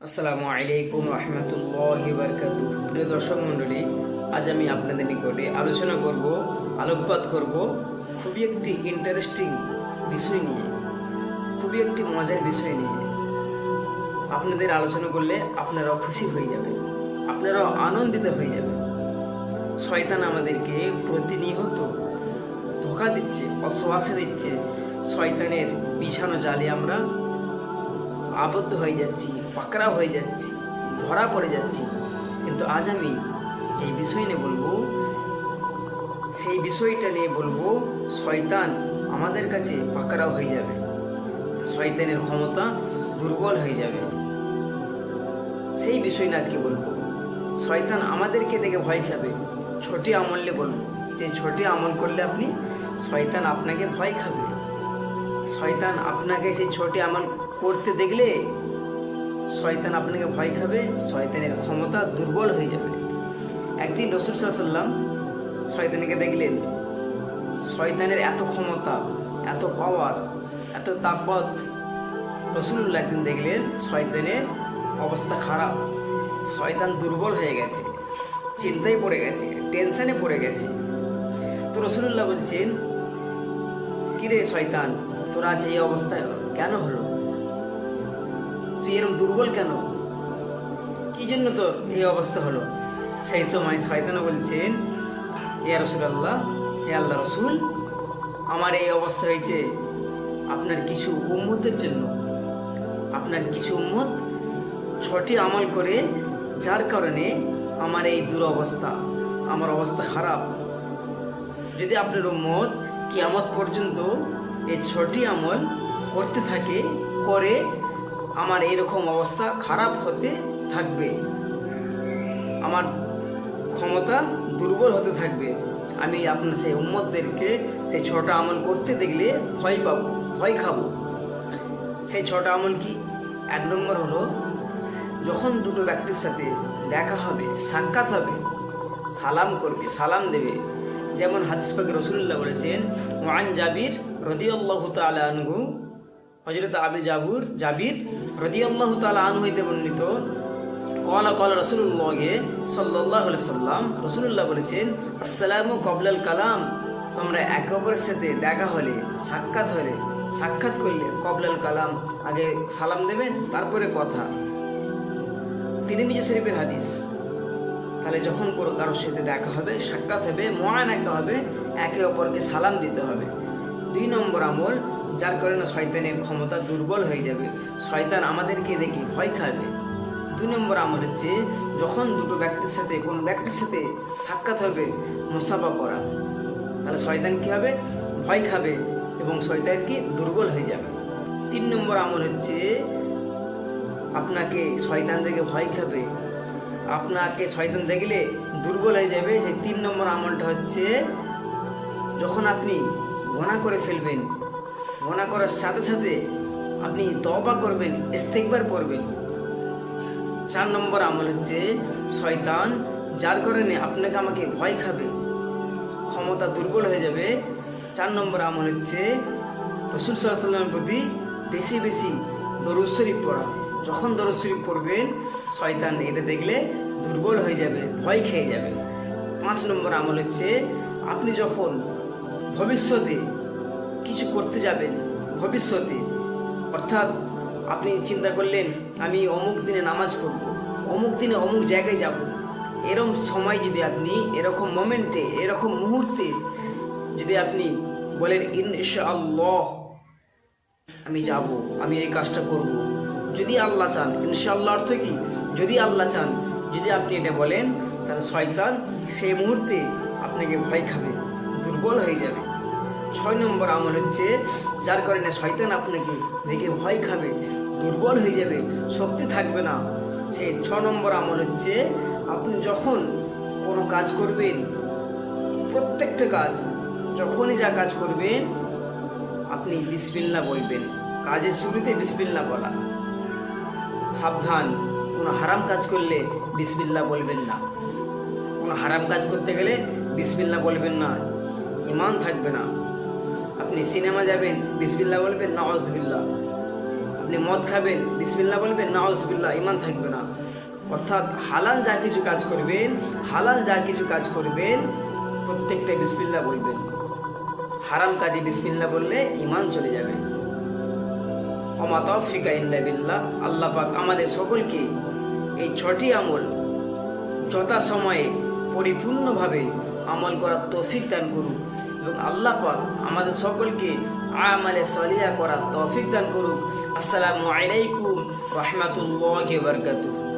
আসসালামু আলাইকুম রহমতুল্লাহি বারাকাতুহু। প্রিয় দর্শক মণ্ডলী, আজ আমি আপনাদের নিকটে আলোচনা করব, আলোকপাত করব খুবই একটি ইন্টারেস্টিং বিষয় নিয়ে, খুবই একটি মজার বিষয় নিয়ে। আপনাদের আলোচনা করলে আপনারাও খুশি হয়ে যাবেন, আপনারাও আনন্দিত হয়ে যাবেন। শয়তান আমাদেরকে প্রতিনিয়ত ধোঁকা দিচ্ছে, অশ্বাসে দিচ্ছে। শয়তানের বিছানো জালে আমরা আবদ্ধ হয়ে যাচ্ছি, পাকড়াও হয়ে যাচ্ছি, ধরা পড়ে যাচ্ছি। কিন্তু আজ আমি যে বিষয় নিয়ে বলবো, সেই বিষয়টা নিয়ে বলবো শয়তান আমাদের কাছে পাকড়াও হয়ে যাবে, শয়তানের ক্ষমতা দুর্বল হয়ে যাবে। সেই বিষয় নিয়ে আজকে বলবো। শয়তান আমাদেরকে দেখে ভয় খাবে। ছোটি আমলে বলবো যে ছোটি আমল করলে আপনি, শয়তান আপনাকে ভয় খাবে। শয়তান আপনাকে সেই ছোটি আমল করতে দেখলে শয়তান আপনাকে ভয় খাবে, শয়তানের ক্ষমতা দুর্বল হয়ে যাবে। একদিন রাসূল সাল্লাল্লাহু আলাইহি ওয়াসাল্লাম শয়তানকে দেখলেন। শয়তানের এত ক্ষমতা, এত পাওয়ার, এত তাকত। রাসূলুল্লাহ একদিন দেখলেন শয়তানের অবস্থা খারাপ, শয়তান দুর্বল হয়ে গেছে, চিন্তায় পড়ে গেছে, টেনশনে পড়ে গেছে। তো রাসূলুল্লাহ বলছেন, কিরে শয়তান, তোর আজ এই অবস্থায় কেন হলো? তুই এরকম দুর্বল কেন? কি জন্য তোর এই অবস্থা হলো? সেই সময় শয়তান বলছেন, ইয়া রাসূলুল্লাহ, হে আল্লাহ রাসূল, আমার এই অবস্থা হয়েছে আপনার কিছু উম্মতের জন্য। আপনার কিছু উম্মত ছটি আমল করে, যার কারণে আমার এই দুরবস্থা, আমার অবস্থা খারাপ। যদি আপনার উম্মত কিয়ামত পর্যন্ত এই ছটি আমল করতে থাকে, করে আমার এইরকম অবস্থা খারাপ হতে থাকবে, আমার ক্ষমতা দুর্বল হতে থাকবে। আমি আপনার সেই উম্মতদেরকে সেই ছটা আমল করতে দেখলে ভয় পাবো, ভয় খাবো। সেই ছটা আমল কি? 1 নম্বর হলো, যখন দুটো ব্যক্তির সাথে দেখা হবে, সাক্ষাৎ হবে, সালাম করবে, সালাম দেবে। যেমন হাদিস পাকে রাসূলুল্লাহ বলেছেন, ওয়ান জাবির রাদিয়াল্লাহু তাআলা আনহু, হযরত জাবির রাদিয়াল্লাহু তাআলা আনহু হইতে বর্ণিত, ক্বালা রাসূলুল্লাহ সাল্লাল্লাহু আলাইহি সাল্লাম, রাসূলুল্লাহ বলেছেন, আসসালামু ক্বাবলাল কালাম, তোমরা একে অপরের সাথে দেখা হলে, সাক্ষাৎ করলে, ক্বাবলাল কালাম, আগে সালাম দেবেন, তারপরে কথা। তিরমিজি শরীফের হাদিস। তাহলে যখন কোনো কারোর সাথে দেখা হবে, সাক্ষাৎ হবে, মুআনাকা হবে, একে অপরকে সালাম দিতে হবে। 2 নম্বর আমল, যার কারণে শয়তানের ক্ষমতা দুর্বল হয়ে যাবে, শয়তান আমাদেরকে দেখে ভয় খাবে। 2 নম্বর আমল হচ্ছে, যখন দুটো ব্যক্তির সাথে, কোনো ব্যক্তির সাথে সাক্ষাৎ হবে, মুসাফা করা। তাহলে শয়তান কি হবে? ভয় খাবে এবং শয়তান কি দুর্বল হয়ে যাবে। 3 নম্বর আমল হচ্ছে, আপনাকে শয়তান দেখে ভয় খাবে, আপনাকে শয়তান দেখলে দুর্বল হয়ে যাবে। সেই 3 নম্বর আমলটা হচ্ছে, যখন আপনি গুনাহ করে ফেলবেন, গুনাহ করার সাথে সাথে আপনি তওবা করবেন, ইস্তিগফার করবেন। 4 নম্বর আমল হচ্ছে, শয়তান যার কারণে আপনাকে আমাকে ভয় খাবে, ক্ষমতা দুর্বল হয়ে যাবে। 4 নম্বর আমল হচ্ছে, রাসূল সাল্লাল্লাহু আলাইহি ওয়াসাল্লামের প্রতি বেশি বেশি দরুদ শরীফ পড়া। যখন দরুদ শরীফ পড়বেন, শয়তান এটা দেখলে দুর্বল হয়ে যাবে, ভয় খেয়ে যাবে। 5 নম্বর আমল হচ্ছে, আপনি যখন ভবিষ্যতে কিছু করতে যাবেন, ভবিষ্যতে অর্থাৎ আপনি চিন্তা করলেন, আমি অমুক দিনে নামাজ পড়ব, অমুক দিনে অমুক জায়গায় যাব, এরকম সময় যদি আপনি, এরকম মোমেন্টে, এরকম মুহূর্তে যদি আপনি বলেন, ইনশাআল্লাহ আমি যাব, আমি এই কাজটা করব, যদি আল্লাহ চান। ইনশাআল্লাহ অর্থ কি? যদি আল্লাহ চান। যদি আপনি এটা বলেন, তাহলে শয়তান সেই মুহূর্তে আপনাকে ভয় খাবে, দুর্বল হয়ে যাবে। 6 নম্বর আমল হচ্ছে, যার কারণে শয়তান আপনাকে দেখে ভয় খাবে, দুর্বল হয়ে যাবে, শক্তি থাকবে না। সেই 6 নম্বর আমল হচ্ছে, আপনি যখন কোনো কাজ করবেন, প্রত্যেকটা কাজ, যখনই যা কাজ করবেন, আপনি বিসমিল্লাহ বলবেন। কাজের শুরুতে বিসমিল্লাহ বলা। সাবধান, কোনো হারাম কাজ করলে বিসমিল্লাহ বলবেন না। কোনো হারাম কাজ করতে গেলে বিসমিল্লাহ বলবেন না, ঈমান থাকবে না। আপনি সিনেমা যাবেন, বিসমিল্লাহ বলবেন, নাউযুবিল্লাহ। আপনি আপনি মদ খাবেন, বিসমিল্লাহ বলবেন, নাউজুবিল্লাহ, ঈমান থাকবে না। অর্থাৎ হালাল যা কিছু কাজ করবেন প্রত্যেকটা বিসমিল্লাহ বলবেন। হারাম কাজে বিসমিল্লাহ বললে ঈমান চলে যাবে। ওমা তাওফিকা ইল্লা বিল্লাহ। আল্লাহ পাক আমাদের সকলকে এই 6টি আমল যথাসময়ে পরিপূর্ণভাবে আমল করার তৌফিক দান করুন এবং আল্লাহ পাক আমাদের সকলকে আমালে সলিহা করার তৌফিক দান করুন। আসসালামু আলাইকুম ওয়া রাহমাতুল্লাহি ওয়া বারাকাতুহু।